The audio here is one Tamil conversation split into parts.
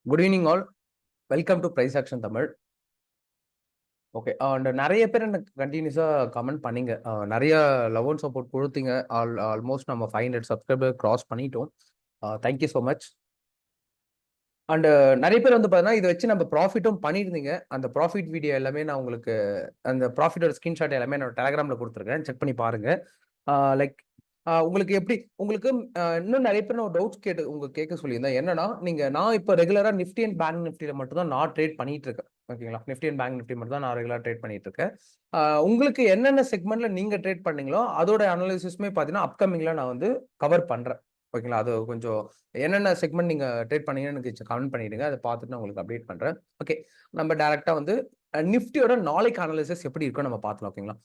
Good evening all. Welcome to price action Tamil. Okay. And நிறைய பேர் எனக்கு கண்டினியூஸா கமெண்ட் பண்ணீங்க. நிறைய லவ் அண்ட் சப்போர்ட் கொடுத்தீங்க. ஆல்மோஸ்ட் நம்ம 500 சப்ஸ்கிரைபர் கிராஸ் பண்ணிட்டோம். Thank you so much. அண்ட் நிறைய பேர் வந்து பார்த்தீங்கன்னா, இதை வச்சு நம்ம ப்ராஃபிட்டும் பண்ணியிருந்தீங்க. அந்த ப்ராஃபிட் வீடியோ எல்லாமே நான் உங்களுக்கு அந்த ப்ராஃபிட்டோட ஸ்கிரீன்ஷாட் எல்லாமே என்னோட டெலகிராம்ல கொடுத்துருக்கேன். செக் பண்ணி பாருங்க. லைக் உங்களுக்கு எப்படி உங்களுக்கு இன்னும் நிறைய பேர் நான் டவுட்ஸ் கேட்க சொல்லியிருந்தேன். என்னன்னா, நான் இப்போ ரெகுலரா நிஃப்டி அண்ட் பேங்க் நிஃப்டியில மட்டும் தான் நான் ட்ரேட் பண்ணிட்டு இருக்கேன். ஓகேங்களா? நிஃப்டி அண்ட் பேங்க் நிஃப்டி மட்டும் தான் நான் ரெகுலரா ட்ரேட் பண்ணிட்டு இருக்கேன். உங்களுக்கு என்னென்ன செக்மெண்ட்ல நீங்க ட்ரேட் பண்ணீங்களோ அதோட அனாலிசிஸ்மே பார்த்தீங்கன்னா அப்கமிங்ல நான் வந்து கவர் பண்றேன். ஓகேங்களா? அது கொஞ்சம் என்னென்ன செக்மெண்ட் நீங்க ட்ரேட் பண்ணீங்கன்னு எனக்கு கமெண்ட் பண்ணிடுங்க. அதை பார்த்துட்டு நான் உங்களுக்கு அப்டேட் பண்றேன். ஓகே. நம்ம டைரக்டா வந்து நிஃப்டியோட நாளைக்கு அனாலிசிஸ் எப்படி இருக்குன்னு நம்ம பார்க்கலாம். ஓகேங்களா?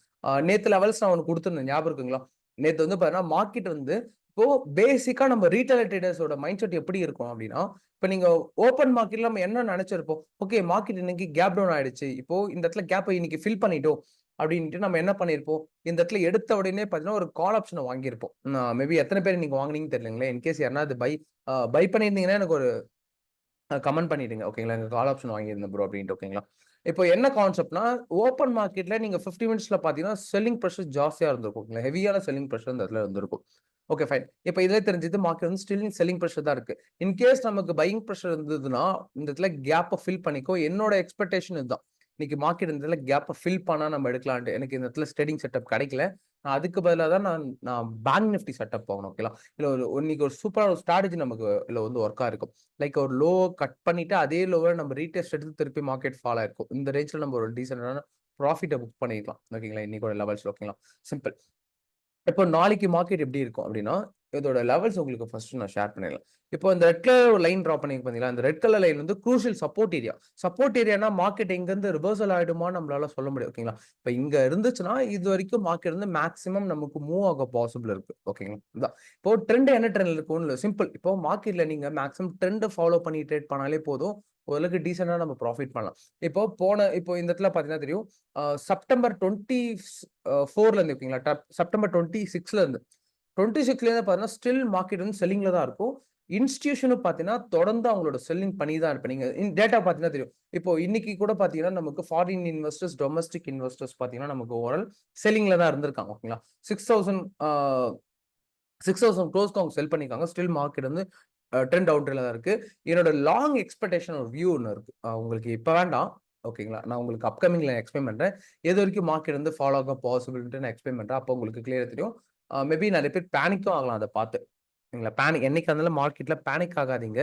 நேத்து லெவல்ஸ் நான் ஒன்று கொடுத்துருந்தேன். ஞாபகம் இருக்குங்களா? நேத்து வந்து பாத்தீங்கன்னா மார்க்கெட் வந்து இப்போ பேசிக்கா நம்ம ரீட்டைல் ட்ரேடர்ஸோட மைண்ட் செட் எப்படி இருக்கும் அப்படின்னா, இப்போ நீங்க ஓப்பன் மார்க்கெட்ல நம்ம என்ன நினைச்சிருப்போம், ஓகே மார்க்கெட் இன்னைக்கு கேப் டவுன் ஆயிடுச்சு, இப்போ இந்த இடத்துல கேப்பை இன்னைக்கு ஃபில் பண்ணிட்டோம் அப்படின்ட்டு நம்ம என்ன பண்ணிருப்போம், இந்த இடத்துல எடுத்த உடனே பாத்தீங்கன்னா ஒரு கால் ஆப்ஷனை வாங்கியிருப்போம். மேபி எத்தனை பேர் நீங்க வாங்குனீங்கன்னு தெரியலங்களே. இன்கேஸ் யாராவது பை பண்ணியிருந்தீங்கன்னா எனக்கு ஒரு கமெண்ட் பண்ணிடுங்க. ஓகேங்களா? எனக்கு கால் ஆப்ஷன் வாங்கியிருந்தேன் ப்ரோ அப்படின்ட்டு. ஓகேங்களா? இப்போ என்ன கான்செப்ட்னா, ஓப்பன் மார்க்கெட்ல நீங்க 50 மினிட்ஸ்ல பாத்தீங்கன்னா செல்லிங் பிரஷர் ஜாஸ்தியா இருந்திருக்கும். ஓகேங்களா? ஹெவியான செல்லிங் பிரஷர் இந்த இடத்துல இருந்திருக்கும். Okay fine. இப்போ இதுல தெரிஞ்சது மார்க்கெட் வந்து ஸ்டில் செல்லிங் பிரஷர் தான் இருக்கு. இன்கேஸ் நமக்கு பையிங் பிரஷர் இருந்ததுன்னா இந்த இடத்துல கேப்பை ஃபில் பண்ணிக்கோ. என்னோட எக்ஸ்பெக்டேஷன் இதுதான். இன்னைக்கு மார்க்கெட் இந்த இடத்துல கேப்பை ஃபில் பண்ணா நம்ம எடுக்கலான்ட்டு. எனக்கு இந்த இடத்துல ட்ரேடிங் செட்டப் கிடைக்கல. நான் அதுக்கு பதிலா தான் நான் பேங்க் நிஃப்டி செட்டப் போகணும். ஓகேங்களா? இல்ல இன்னைக்கு ஒரு சூப்பரான ஒரு ஸ்ட்ராட்டஜி நமக்கு இதுல வந்து ஒர்க்கா இருக்கும். லைக் ஒரு லோ கட் பண்ணிட்டு அதே லோவை நம்ம ரீடெஸ்ட் எடுத்து திருப்பி மார்க்கெட் ஃபால் ஆயிருக்கும். இந்த ரேஞ்சில் நம்ம ஒரு டீசென்டான ப்ராஃபிட்டை புக் பண்ணிக்கலாம். ஓகேங்களா? இன்னைக்கு லெவல்ஸ். ஓகேங்களா? சிம்பிள். இப்போ நாளைக்கு மார்க்கெட் எப்படி இருக்கும் அப்படின்னா, இதோட லெவல்ஸ் உங்களுக்கு ஃபர்ஸ்ட் நான் ஷேர் பண்ணிடலாம். இப்போ இந்த ரெட் கலர் ஒரு லைன் டிரா பண்ணி பார்த்தீங்களா, இந்த ரெட் கலர் லைன் வந்து குரூஷியல் சப்போர்ட் ஏரியா. சப்போர்ட் ஏரியானா மார்க்கெட் இருந்து ரிவர்சல் ஆயிடுமான்னு நம்மளால சொல்ல முடியும். ஓகேங்களா? இப்போ இங்க இருந்துச்சுன்னா இது வரைக்கும் மார்க்கெட் வந்து மேக்ஸிமம் நமக்கு மூவ் ஆக பாசிபிள் இருக்கு. ஓகேங்களா? இதான். இப்போ ட்ரெண்ட் என்ன ட்ரெண்ட்ல இருக்கும்னு சிம்பிள். இப்போ மார்க்கெட்ல நீங்க மேக்ஸிமம் ட்ரெண்ட் ஃபாலோ பண்ணி ட்ரேட் பண்ணாலே போதும். ஓரளவுக்கு டீசெண்டா நம்ம ப்ராஃபிட் பண்ணலாம். இப்போ இந்த இடத்துல பார்த்தீங்கன்னா தெரியும். செப்டம்பர் 24ல இருந்து ஓகேங்களா? செப்டம்பர் 26ல இருந்து 26ல இருந்து பார்த்தீங்கன்னா ஸ்டில் மார்க்கெட் வந்து செல்லிங்ல தான் இருக்கும். இன்ஸ்டிடியூஷனும் பார்த்தீங்கன்னா தொடர்ந்து அவங்களோட செல்லிங் பண்ணி தான் இருப்பேன். நீங்க டேட்டா பார்த்தீங்கன்னா தெரியும். இப்போ இன்னைக்கு கூட பார்த்தீங்கன்னா நமக்கு ஃபாரின் இன்வெஸ்டர்ஸ், டொமஸ்டிக் இன்வெஸ்டர்ஸ் பார்த்தீங்கன்னா நமக்கு ஓவரால் செல்லிங்ல தான் இருந்திருக்காங்க. ஓகேங்களா? 6,000 க்ரோஸ்க்கு அவங்க செல் பண்ணிருக்காங்க. ஸ்டில் மார்க்கெட் வந்து ட்ரெண்ட் டவுன் ட்ரெண்ட்ல தான் இருக்கு. என்னோட லாங் எக்ஸ்பெக்டேஷன் ஒரு வியூ ஒண்ணு இருக்கு. உங்களுக்கு இப்ப வேண்டாம். ஓகேங்களா? நான் உங்களுக்கு அப்கமிங்ல எக்ஸ்பிளைன் பண்றேன். எது வரைக்கும் மார்க்கெட் வந்து ஃபாலோ ஆக பாசிபிலிட்டி நான் எக்ஸ்பிளைன் பண்றேன். அப்போ உங்களுக்கு கிளியரா தெரியும். மேபி நிறைய பேர் பேனிக்கும் ஆகலாம் அத பார்த்து. சரிங்களா? என்னைக்கா இருந்தாலும் மார்க்கெட்ல பேனிக் ஆகாதீங்க.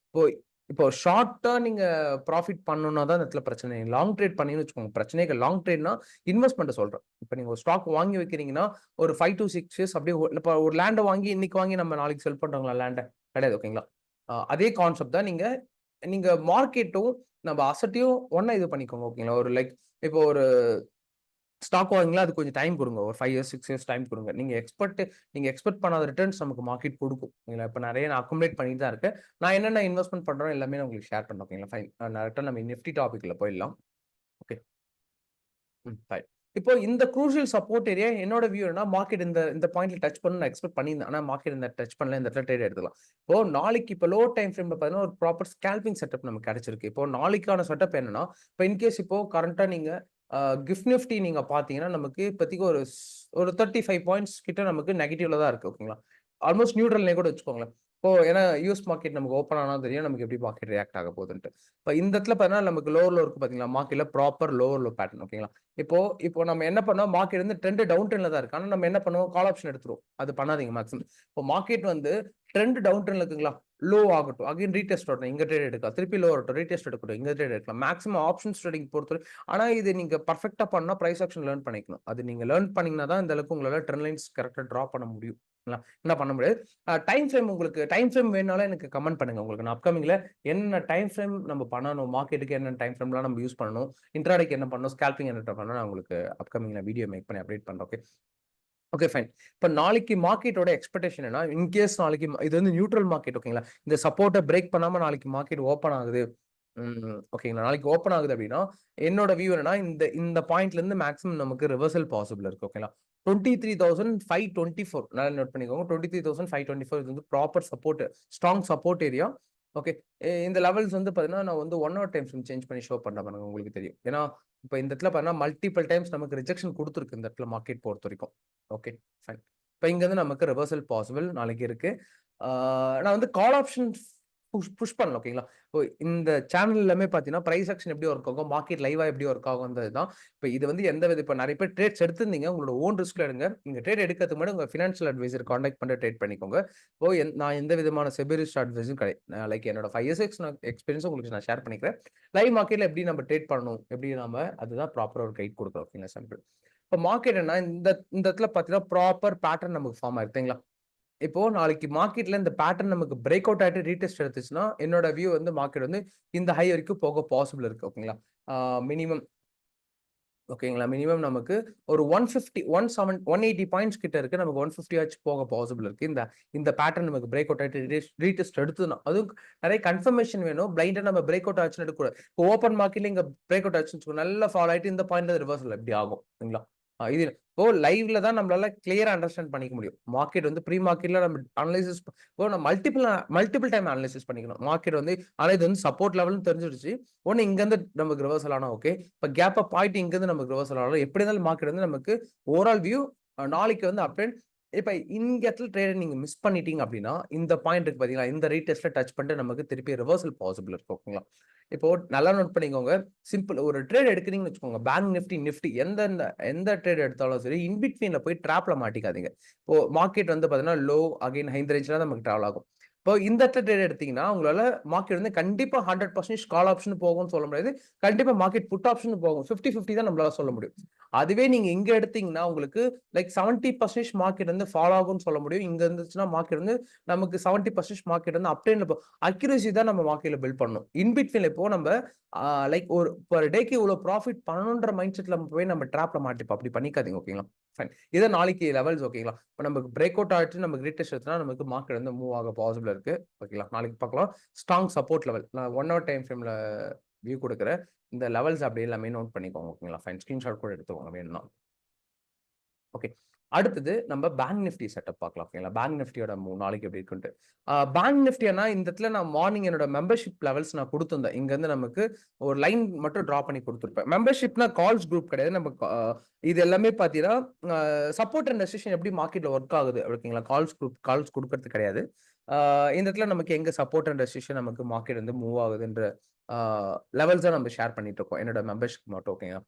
இப்போ இப்போ ஷார்ட்டா நீங்க ப்ராஃபிட் பண்ணணும்னா தான் இந்த இடத்துல பிரச்சனை. லாங் ட்ரேட் பண்ணீங்கன்னு வச்சுக்கோங்க. பிரச்சனையே இல்ல. லாங் ட்ரேட்னா இன்வெஸ்ட்மென்ட் சொல்றேன். இப்ப நீங்க ஒரு ஸ்டாக் வாங்கி வைக்கிறீங்கன்னா, ஒரு 5 to 6 இயர்ஸ் அப்படியே இப்ப ஒரு லேண்ட வாங்கி இன்னைக்கு வாங்கி நம்ம நாளைக்கு செல் பண்றோங்களா லேண்ட? கிடையாது. ஓகேங்களா? அதே கான்செப்ட் தான். நீங்க நீங்க மார்க்கெட்டும் நம்ம அசட்டையும் ஒண்ணா இது பண்ணிக்கோங்க. ஓகேங்களா? ஒரு லைக் இப்போ ஒரு ஸ்டாக் வாங்கினா அது கொஞ்சம் டைம் கொடுங்க. ஒரு 5 இயர்ஸ், 6 இயர்ஸ் டைம் கொடுங்க. நீங்க எக்ஸ்பெக்ட் பண்ணாத ரிட்டர்ன்ஸ் நமக்கு மார்க்கெட் கொடுக்கும். ஓகேங்களா? இப்ப நிறைய நான் அக்குமுலேட் பண்ணிட்டு தான் இருக்கேன். நான் என்னென்ன இன்வெஸ்ட்மென்ட் பண்றேன் எல்லாமே நான் உங்களுக்கு ஷேர் பண்றேன். ஓகேங்களா? ஃபைன். டைரக்ட்டா நம்ம நிஃப்டி டாபிக்ல போயிடலாம். ஓகே. ஃபைன். இப்போ இந்த குரூஷியல் சப்போர்ட் ஏரியா என்னோட வியூ என்ன, மார்க்கெட் இந்த இந்த பாயிண்ட்ல டச் பண்ணனும் நான் எக்ஸ்பெக்ட் பண்ணியிருந்தேன். ஆனா மார்க்கெட் இந்த டச் பண்ணல. இந்த இடத்துல ட்ரேட் எடுத்துக்கலாம். இப்போ நாளைக்கு இப்போ லோ டைம் ஃப்ரேம்ல பார்த்தீங்கன்னா ஒரு ப்ராப்பர் ஸ்கேல்பிங் செட்டப் நமக்கு கிடைச்சிருக்கு. இப்போ நாளைக்கான செட்டப் என்னன்னா, இப்போ இன்கேஸ் இப்போ கரண்டா நீங்க கிஃப்ட் நிஃப்டி நீங்க பார்த்தீங்கன்னா நமக்கு இப்போதைக்கு ஒரு 35 பாயிண்ட்ஸ் கிட்ட நமக்கு நெகட்டிவ்ல தான் இருக்கு. ஓகேங்களா? ஆல்மோஸ்ட் நியூட்ரல்னே கூட வச்சுக்கோங்களேன். இப்போ ஏன்னா யுஎஸ் மார்க்கெட் நமக்கு ஓப்பன் ஆனா தெரியும் நமக்கு எப்படி மார்க்கெட் ரியாக்ட் ஆக போகுதுன்ட்டு. இப்போ இந்த இடத்துல பார்த்தீங்கன்னா நமக்கு லோவர் லோ இருக்கு பார்த்தீங்களா? மார்க்கெட்ல ப்ராப்பர் லோவர் லோ பேட்டர்ன். ஓகேங்களா? இப்போ இப்போ நம்ம என்ன பண்ணோம், மார்க்கெட் வந்து ட்ரெண்ட் டவுன் ட்ரெண்ட்ல தான் இருக்கு. ஆனா நம்ம என்ன பண்ணுவோம், கால் ஆப்ஷன் எடுத்துருவோம். அது பண்ணாதீங்க மேக்ஸிமம். இப்போ மார்க்கெட் வந்து ட்ரெண்ட் டவுன் ட்ரெண்ட்ல இருக்குங்களா? லோ ஆகட்டும். அகைன் ரீடெஸ்ட் வரட்டும். இங்க ட்ரேட் எடுக்கலாம். திருப்பி லோ வரட்டும். ரீடெஸ்ட் எடுக்கட்டும். இங்க ட்ரேட் எடுக்கலாம். மேக்ஸிமம் ஆப்ஷன்ஸ் ட்ரேடிங் பொறுத்தவரை. ஆனா இது நீங்க பெர்ஃபெக்ட்டா பண்ணா பிரைஸ் ஆக்ஷன் லேர்ன் பண்ணிக்கணும். அது நீங்க லேர்ன் பண்ணீங்கன்னா தான் இந்த அளவுக்கு உங்களால ட்ரெண்ட் லைன்ஸ் கரெக்ட்டா டிரா பண்ண முடியும். என்ன பண்ண முடியாது. டைம் ஃப்ரேம் வேணும்னாலும் எனக்கு கமெண்ட் பண்ணுங்க. உங்களுக்கு நான் அப்கமிங்ல என்ன டைம் ஃப்ரேம் நம்ம பண்ணணும், மார்க்கெட்டுக்கு என்ன டைம் ஃப்ரேம்லாம் நம்ம யூஸ் பண்ணணும், இன்ட்ராடேக்கு என்ன பண்ணணும், ஸ்கேல்பிங் என்ன பண்ணணும், நான் உங்களுக்கு அப்கமிங்ல வீடியோ மேக் பண்ணி அப்டேட் பண்றேன். ஓகே. Okay fine. இப்ப நாளைக்கு மார்க்கெட்டோட எக்ஸ்பெக்டேஷன் என்ன, இன்கேஸ் நாளைக்கு இது வந்து நியூட்ரல் மார்க்கெட். ஓகேங்களா? இந்த சப்போர்ட்ட பிரேக் பண்ணாம நாளைக்கு மார்க்கெட் ஓப்பன் ஆகுது. ஓகேங்களா? நாளைக்கு ஓப்பன் ஆகுது அப்படின்னா, என்னோட வியூ என்னன்னா, இந்த இந்த பாயிண்ட்ல இருந்து மேக்ஸிமம் நமக்கு ரிவர்சல் பாசிபிள் இருக்கு. ஓகேங்களா? 23,524 நல்லா நோட் பண்ணிக்கோங்க. 23,524 இது வந்து proper support, strong support area. Okay. இந்த லெவல்ஸ் வந்து பார்த்தீங்கன்னா, நான் வந்து 1 ஹவர் டைம் ஃப்ரேம் சேஞ்ச் பண்ணி ஷோ பண்றேன் பாருங்க. உங்களுக்கு தெரியும். ஏன்னா, இப்ப இந்த இடத்துல பார்த்தீங்கன்னா, மல்டிபிள் டைம்ஸ் நமக்கு ரிஜெக்ஷன் குடுத்துருக்கு இந்த இடத்துல மார்க்கெட் பொறுத்தவரைக்கும். Okay, fine. இப்ப இங்கருந்து நமக்கு ரிவர்சல் பாசிபிள் நாளைக்கு இருக்கு. ஆ நான் வந்து கால் ஆப்ஷன்ஸ் புஷ் பண்ணல. ஓகேங்களா? இப்போ இந்த சேனல் எல்லாமே பார்த்தீங்கன்னா, பிரைஸ் ஆக்ஷன் எப்படி ஒர்க் ஆகும், மார்க்கெட் லைவா எப்படி ஒர்க் ஆகும்ன்றது தான். இப்ப இது வந்து எந்த வித இப்ப நெறைய பேர் ட்ரேட்ஸ் எடுத்திருந்தீங்க. உங்களோட ஓன் ரிஸ்க்ல எடுங்க. நீங்க ட்ரேட் எடுக்கிறதுக்கு முன்னாடி உங்க பினான்சியல் அட்வைசர் கான்டாக்ட் பண்ணிட்டு ட்ரேட் பண்ணிக்கோங்க. இப்போ நான் எந்த விதமான செபி ரிஸ்க் அட்வைஸும் லைக் என்னோட 5 இயர்ஸ் எக்ஸ்பீரியன்ஸ் உங்களுக்கு நான் ஷேர் பண்ணிக்கிறேன். லைவ் மார்க்கெட்ல எப்படி நம்ம ட்ரேட் பண்ணணும், எப்படி நாம அதுதான் ப்ராப்பரா ஒரு கைட் குடுக்குறோம். ஓகேங்களா? சிம்பிள். இப்ப மார்க்கெட் என்ன இந்த இந்த இடத்துல பார்த்தீங்கன்னா, ப்ராப்பர் பேட்டர்ன் நமக்கு ஃபார்ம் ஆயிருக்குங்களா? இப்போ நாளைக்கு மார்க்கெட்ல இந்த பேட்டர்ன் நமக்கு பிரேக் அவுட் ஆயிட்டு ரீடெஸ்ட் எடுத்துச்சுன்னா, என்னோட வியூ வந்து மார்க்கெட் வந்து இந்த ஹை வரைக்கும் போக பாசிபிள் இருக்கு. ஓகேங்களா? மினிமம் ஓகேங்களா? மினிமம் நமக்கு ஒரு 150 180 பாயிண்ட்ஸ் கிட்ட இருக்கு. நமக்கு 150 ஆச்சு போக பாசிபிள் இருக்கு. இந்த இந்த பேட்டர்ன் நமக்கு பிரேக் அவுட் ஆயிட்டு ரீடெஸ்ட் எடுத்ததுன்னா, அதுவும் நெறைய கன்ஃபர்மேஷன் வேணும். பிளைண்டா நம்ம பிரேக் அவுட் ஆச்சுன்னு எடுக்கக்கூடாது. இப்போ ஓப்பன் மார்க்கெட்ல இங்க பிரேக் அவுட் ஆச்சுன்னு வச்சுக்கோங்க. நல்லா ஃபாலோ ஆயிட்டு இந்த பாயிண்ட்ல ரிவர்சல் எப்படி ஆகும்? சரிங்களா? இது இப்போ லைவ்ல தான் நம்மளால கிளியரா அண்டர்ஸ்டாண்ட் பண்ணிக்க முடியும். மார்க்கெட் வந்து ப்ரீ மார்க்கெட்ல நம்ம அனலைசிஸ் இப்போ நம்ம மல்டிபிள் டைம் அனலைசிஸ் பண்ணிக்கணும். மார்க்கெட் வந்து ஆனா இது வந்து சப்போர்ட் லெவல்னு தெரிஞ்சிடுச்சு. ஒண்ணு இங்கருந்து நமக்கு ரிவர்சல் ஆனா ஓகே. இப்ப கேப் அப் ஆயிட்டு இங்கருந்து நமக்கு ரிவர்சல் ஆனாலும் எப்படி இருந்தாலும் மார்க்கெட் வந்து நமக்கு ஓவரால் வியூ நாளைக்கு வந்து அப்ட்ரெண்ட். இப்ப இந்த இடத்துல ட்ரேட் நீங்க மிஸ் பண்ணிட்டீங்க அப்படின்னா, இந்த பாயிண்ட் இருக்கு பாத்தீங்களா? இந்த ரீடெஸ்ட்ல டச் பண்ணிட்டு நமக்கு திருப்பி ரிவர்சல் பாசிபிள் இருக்கு. ஓகேங்களா? இப்போ நல்லா நோட் பண்ணிக்கோங்க. சிம்பிள் ஒரு ட்ரேட் எடுக்கிறீங்கன்னு வச்சுக்கோங்க. பேங்க் நிஃப்டி, நிஃப்டி எந்த ட்ரேட் எடுத்தாலும் சரி, இன் பிட்வீன்ல போய் ட்ராப்ல மாட்டிக்காதீங்க. இப்போ மார்க்கெட் வந்து பார்த்தீங்கன்னா, லோ அகைன் ஹை இந்த ரேஞ்ச்ல தான் நமக்கு டிராவல் ஆகும். இப்போ இந்த இடத்துல ட்ரேட் எடுத்தீங்கன்னா, உங்களால மார்க்கெட் வந்து கண்டிப்பா 100% கால் ஆப்ஷன் போகும்னு சொல்ல முடியாது. கண்டிப்பா மார்க்கெட் புட் ஆப்ஷன் போகும். 50, 50 தான் நம்மளால சொல்ல முடியும். அதுவே நீங்க இங்க எடுத்தீங்கன்னா, உங்களுக்கு லைக் 70% மார்க்கெட் வந்து ஃபாலோ ஆகும்னு சொல்ல முடியும். இங்க இருந்துச்சுன்னா மார்க்கெட் வந்து நமக்கு 70% மார்க்கெட் வந்து அப் ட்ரெண்ட்ல அக்யூரசி தான் நம்ம மார்க்கெட்ல பில்ட் பண்ணணும். இன் பிட்வீன்ல இப்போ நம்ம லைக் ஒரு பெர் டேக்கு இவ்வளோ ப்ராஃபிட் பண்ணணுன்ற மைண்ட் செட்ல போய் நம்ம ட்ராப்ல மாட்டிப்போம். அப்படி பண்ணிக்காதீங்க. ஓகேங்களா? ஃபைன். இத நாளைக்கு லெவல்ஸ் ஓகேங்களா? இப்ப நமக்கு பிரேக் அவுட் ஆயிட்டு நமக்கு ரீடெஸ்ட் எடுத்தா நமக்கு மார்க்கெட் வந்து மூவ் ஆக பாசிபிள் இருக்கு. ஓகேங்களா? நாளைக்கு பார்க்கலாம். Strong support level. நான் 1 ஹவர் டைம் ஃப்ரேம்ல வியூ குடுக்குறேன். இந்த லெவல்ஸ் அப்படியே எல்லாமே நோட் பண்ணிக்கோங்க. ஓகேங்களா? ஃபைன். ஸ்கிரீன்ஷாட் கூட எடுத்துக்கோங்க வேணும்னா. ஓகே. அடுத்தது நம்ம பேங்க் நிஃப்டி செட்டப் பார்க்கலாம். ஓகேங்களா? பேங்க் நிஃப்டியோட நாளைக்கு எப்படி இருக்குன்ட்டு. பேங்க் நிஃப்டினா இந்த இடத்துல நான் மார்னிங் என்னோட மெம்பர்ஷிப் லெவல்ஸ் நான் குடுத்திருந்தேன். இங்கருந்து நமக்கு ஒரு லைன் மட்டும் டிரா பண்ணி குடுத்திருப்பேன். மெம்பர்ஷிப்னா கால்ஸ் குரூப் கிடையாது. நம்ம இது எல்லாமே பார்த்தீங்கன்னா, சப்போர்ட் அண்ட் ரெசிஸ்டன்ஸ் எப்படி மார்க்கெட்ல ஒர்க் ஆகுது ஓகேங்களா? கால்ஸ் குடுக்கறது கிடையாது. இந்த இடத்துல நமக்கு எங்க சப்போர்ட் அண்ட் ரெசிஸ்டன்ஸ் நமக்கு மார்க்கெட் வந்து மூவ் ஆகுதுன்ற ஆ லெவல்ஸா நம்ம ஷேர் பண்ணிட்டு இருக்கோம். என்னோட மெம்பர்ஷிப் மட்டும் ஓகேங்களா?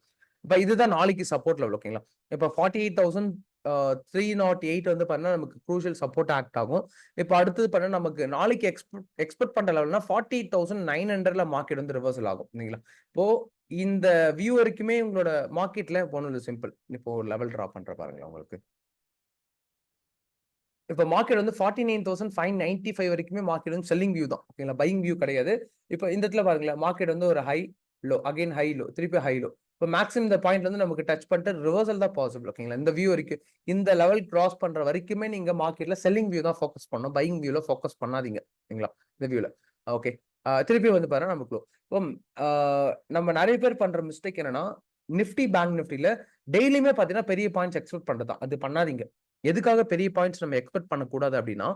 இப்ப இதுதான் நாளைக்கு சப்போர்ட் லெவல் ஓகேங்களா? இப்ப 48,308 வந்து பார்த்தீங்கன்னா, நமக்கு க்ரூஷியல் சப்போர்ட் ஆக்ட் ஆகும். இப்ப அடுத்தது பார்த்தீங்கன்னா, நமக்கு நாளைக்கு எக்ஸ்பெக்ட் பண்ற லெவல்னா 48,900ல மார்க்கெட் வந்து ரிவர்சல் ஆகும். இல்லைங்களா? இப்போ இந்த வியூ வரைக்குமே உங்களோட மார்க்கெட்ல ஒண்ணும் இல்ல சிம்பிள். இப்போ ஒரு லெவல் டிரா பண்றேன் பாருங்களேன் உங்களுக்கு. இப்ப மார்க்கெட் வந்து 49,595 வரைக்குமே மார்க்கெட் வந்து செல்லிங் வியூ தான். ஓகேங்களா? பையிங் வியூ கிடையாது. இப்ப இந்த இடத்துல பாருங்களேன், மார்க்கெட் வந்து ஒரு high, low, again high, low, திருப்பி ஹை, லோ. இப்ப மேக்ஸிமம் இந்த பாயிண்ட் வந்து நமக்கு டச் பண்ணிட்டு ரிவர்சல் தான் பாசிபிள். ஓகேங்களா? இந்த வியூ வரைக்கும். இந்த லெவல் கிராஸ் பண்ற வரைக்குமே நீங்க மார்க்கெட்ல செல்லிங் வியூ தான் ஃபோக்கஸ் பண்ணணும். பையிங் வியூல ஃபோக்கஸ் பண்ணாதீங்க. ஓகேங்களா? இந்த வியூல. ஓகே. திருப்பி வந்து பாருங்க நமக்கு இப்போ அ நம்ம நெறைய பேர் பண்ற மிஸ்டேக் என்னன்னா, நிஃப்டி, பேங்க் நிஃப்டில டெய்லியுமே பார்த்தீங்கன்னா, பெரிய பாயிண்ட்ஸ் எக்ஸ்பெக்ட் பண்றது தான். அது பண்ணாதீங்க. எதுக்காக பெரிய பாயிண்ட்ஸ் நம்ம எக்ஸ்பெக்ட் பண்ணக்கூடாது அப்டின்னா,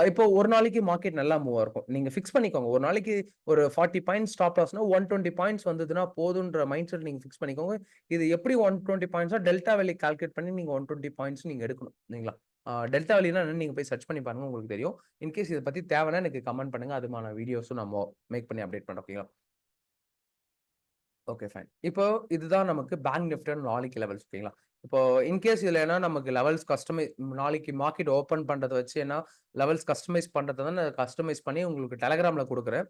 இப்போ ஒரு நாளைக்கு மார்க்கெட் நல்லா மூவ் ஆயிருக்கும். நீங்க ஃபிக்ஸ் பண்ணிக்கோங்க. ஒரு நாளைக்கு ஒரு 40 பாயிண்ட்ஸ் ஸ்டாப் லாஸ்னா 120 பாயிண்ட்ஸ் வந்ததுன்னா போதுன்ற மைண்ட் செட் நீங்க ஃபிக்ஸ் பண்ணிக்கோங்க. இது எப்படி 120 பாயிண்ட்ஸ்னா டெல்டா வேல்யூ கால்குலேட் பண்ணி நீங்க 120 பாயிண்ட்ஸ் நீங்க எடுக்கணும். இல்லைங்களா? டெல்டா வேல்யூனா என்னன்னு நீங்க போய் சர்ச் பண்ணி பாருங்க. உங்களுக்கு தெரியும். இன்கேஸ் இத பத்தி தேவைன்னா எனக்கு கமெண்ட் பண்ணுங்க. அதுமான வீடியோஸும் நம்ம மேக் பண்ணி அப்டேட் பண்றோம். ஓகேங்களா? Okay, fine. இப்போ இதுதான் நமக்கு பேங்க் நிஃப்டியோட நாளைக்கு லெவல்ஸ் ஓகேங்களா? இப்போ இன்கேஸ் இதுல ஏன்னா நமக்கு லெவல்ஸ் நாளைக்கு மார்க்கெட் ஓப்பன் பண்றத வச்சு ஏன்னா லெவல்ஸ் கஸ்டமைஸ் பண்றத தான் நான் கஸ்டமைஸ் பண்ணி உங்களுக்கு டெலகிராம்ல குடுக்குறேன்.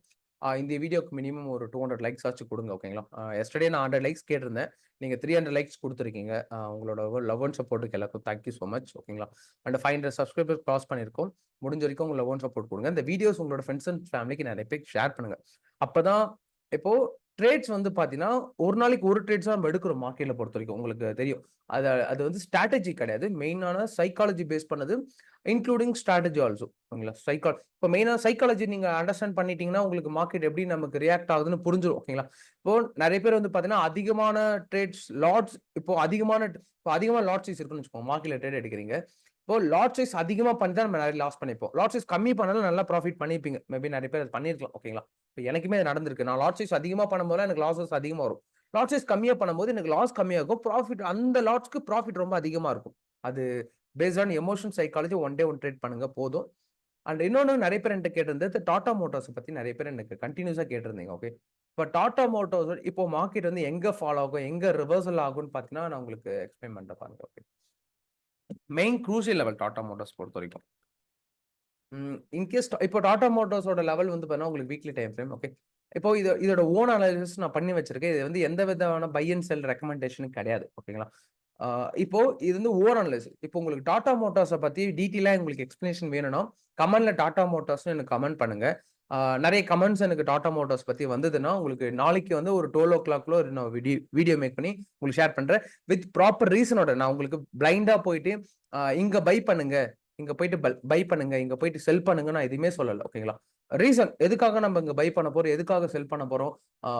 இந்த வீடியோக்கு மினிமம் ஒரு 200 லைக்ஸ் ஆச்சும் குடுங்க ஓகேங்களா? எஸ்டர்டே நான் 100 லைக்ஸ் கேட்டிருந்தேன். நீங்க 300 லைக்ஸ் குடுத்துருக்கீங்க. உங்களோட லவ் அண்ட் சப்போர்ட்க்கு எல்லாருக்கும் தேங்க் யூ சோ மச் ஓகேங்களா? அண்ட் 500 சப்ஸ்கிரைபர்ஸ் கிராஸ் பண்ணியிருக்கோம். முடிஞ்ச வரைக்கும் உங்க லவ் அண்ட் சப்போர்ட் குடுங்க. இந்த வீடியோஸ் உங்களோட ஃபிரெண்ட்ஸ் அண்ட் ஃபேமிலிக்கு நெறைய பேருக்கு ஷேர் பண்ணுங்க. அப்பதான் இப்போ ட்ரேட்ஸ் வந்து பார்த்தீங்கன்னா, ஒரு நாளைக்கு ஒரு ட்ரேட்ஸ் தான் நம்ம எடுக்கிறோம் மார்க்கெட்ல பொறுத்தவரைக்கும். உங்களுக்கு தெரியும். அது வந்து ஸ்ட்ராட்டஜி கிடையாது. மெயினான சைக்காலஜி பேஸ் பண்ணது. Including strategy also. ஓகேங்களா? இப்போ மெயினா சைக்காலஜி நீங்க அண்டர்ஸ்டாண்ட் பண்ணிட்டீங்கன்னா, உங்களுக்கு மார்க்கெட் எப்படி நமக்கு ரியாக்ட் ஆகுதுன்னு புரிஞ்சிரும். ஓகேங்களா? இப்போ நெறைய பேர் வந்து பார்த்தீங்கன்னா, அதிகமான ட்ரேட்ஸ் லாட்ஸ் இப்போ அதிகமான லாட் சைஸ் இருக்குன்னு வச்சுக்கோங்க. மார்க்கெட்ல ட்ரேட் எடுக்கிறீங்க. இப்போ லாட் சைஸ் அதிகமா பண்ணி தான் நம்ம நிறைய லாஸ் பண்ணிப்போம். லாட் சைஸ் கம்மி பண்ணாலும் நல்லா ப்ராஃபிட் பண்ணியிருப்பீங்க. மேபி நிறைய பேர் அது பண்ணியிருக்கலாம். ஓகேங்களா? இப்ப எனக்குமே அது நடந்திருக்கு. நான் லாட் சைஸ் அதிகமா பண்ணும்போதெல்லாம் எனக்கு லாஸஸ் அதிகமா வரும். லாட் சைஸ் கம்மியா பண்ணும்போது எனக்கு லாஸ் கம்மியாகும். ப்ராஃபிட் அந்த லாட்ஸ்க்கு ப்ராஃபிட் ரொம்ப அதிகமா இருக்கும். அது based on emotion psychology one day one trade பண்ணுங்க போதும். அண்ட் இன்னொன்னு நிறைய பேர் என்கிட்ட கேட்டிருந்தது டாடா மோட்டார்ஸ் பத்தி நிறைய பேர் எனக்கு கண்டினியூஸா கேட்டிருந்தீங்க. ஓகே. இப்ப டாடா மோட்டார்ஸ் இப்போ மார்க்கெட் வந்து எங்க ஃபாலோ ஆகும், எங்க ரிவர்சல் ஆகும்னு பார்த்தீங்கன்னா, நான் உங்களுக்கு எக்ஸ்பிளைன் பண்றேன் பாருங்க. Okay. Main crucial level Tata Motors பொறுத்தவரைக்கும். இன்கேஸ் இப்போ டாடா மோட்டார்ஸோட லெவல் வந்து பார்த்தீங்கன்னா, உங்களுக்கு வீக்லி டைம் ஃப்ரேம். ஓகே. இப்போ இதோட ஓன் அனாலிசிஸ் நான் பண்ணி வச்சிருக்கேன். இது வந்து எந்த விதமான பை அண்ட் செல் ரெக்கமெண்டேஷனும் கிடையாது. ஓகேங்களா? இப்போ இது வந்து ஓவர் அனலைஸ். இப்போ உங்களுக்கு டாடா மோட்டார்ஸ பத்தி டீட்டெயிலா உங்களுக்கு எக்ஸ்பிளனேஷன் வேணும்னா, கமெண்ட்ல டாடா மோட்டார்ஸ்னு எனக்கு கமெண்ட் பண்ணுங்க. நெறைய கமெண்ட்ஸ் எனக்கு டாடா மோட்டார்ஸ் பத்தி வந்ததுன்னா, உங்களுக்கு நாளைக்கு வந்து ஒரு 12:00 நான் வீடியோ மேக் பண்ணி உங்களுக்கு ஷேர் பண்றேன். வித் ப்ராப்பர் ரீசனோட. நான் உங்களுக்கு பிளைண்டா போயிட்டு இங்க பை பண்ணுங்க. இங்க போயிட்டு பை பண்ணுங்க. இங்க போயிட்டு செல் பண்ணுங்க நான் எதுவுமே சொல்லல. ஓகேங்களா? ரீசன் எதுக்காக நம்ம இங்க பை பண்ண போறோம்? எதுக்காக செல் பண்ண போறோம்? ஆ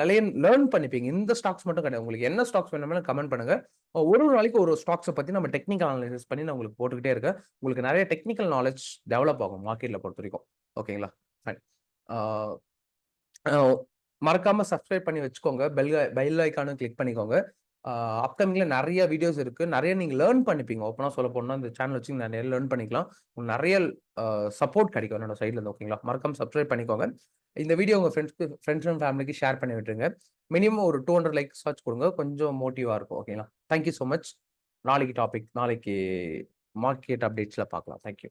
நிறைய லேர்ன் பண்ணிப்பீங்க. இந்த ஸ்டாக்ஸ் மட்டும் கிடையாது. உங்களுக்கு என்ன ஸ்டாக்ஸ் வேணும்னாலும் கமெண்ட் பண்ணுங்க. ஒரு நாளைக்கு ஒரு ஸ்டாக்ஸ பத்தி நம்ம டெக்னிக்கல் அனலைசிஸ் பண்ணி நான் உங்களுக்கு போட்டுக்கிட்டே இருக்கேன். உங்களுக்கு நிறைய டெக்னிக்கல் நாலேட்ஜ் டெவலப் ஆகும் மார்க்கெட்ல பொறுத்தவரைக்கும். ஓகேங்களா? ஃபைன். ஆ அ மறக்காம சப்ஸ்கிரைப் பண்ணி வச்சுக்கோங்க. பெல் ஐகானும் கிளிக் பண்ணிக்கோங்க. அப்கமிங்ல நெறைய வீடியோஸ் இருக்கு. நெறைய நீங்க லேர்ன் பண்ணிப்பீங்க. ஓப்பனா சொல்ல போனா இந்த சேனல் வச்சு நெறைய லேர்ன் பண்ணிக்கலாம். உங்களுக்கு நெறைய சப்போர்ட் கிடைக்கும் என்னோட சைட்ல இருந்து. ஓகேங்களா? மறக்காம சப்ஸ்கிரைப் பண்ணிக்கோங்க. இந்த வீடியோ உங்க ஃப்ரெண்ட்ஸ் அண்ட் ஃபேமிலிக்கு ஷேர் பண்ணி விட்டுருங்க. மினிமம் ஒரு 200 லைக்ஸ் வாச்சு குடுங்க. கொஞ்சம் மோட்டிவா இருக்கும். ஓகேங்களா? Thank you so much. நாளைக்கு மார்க்கெட் அப்டேட்ஸ்ல பார்க்கலாம். Thank you.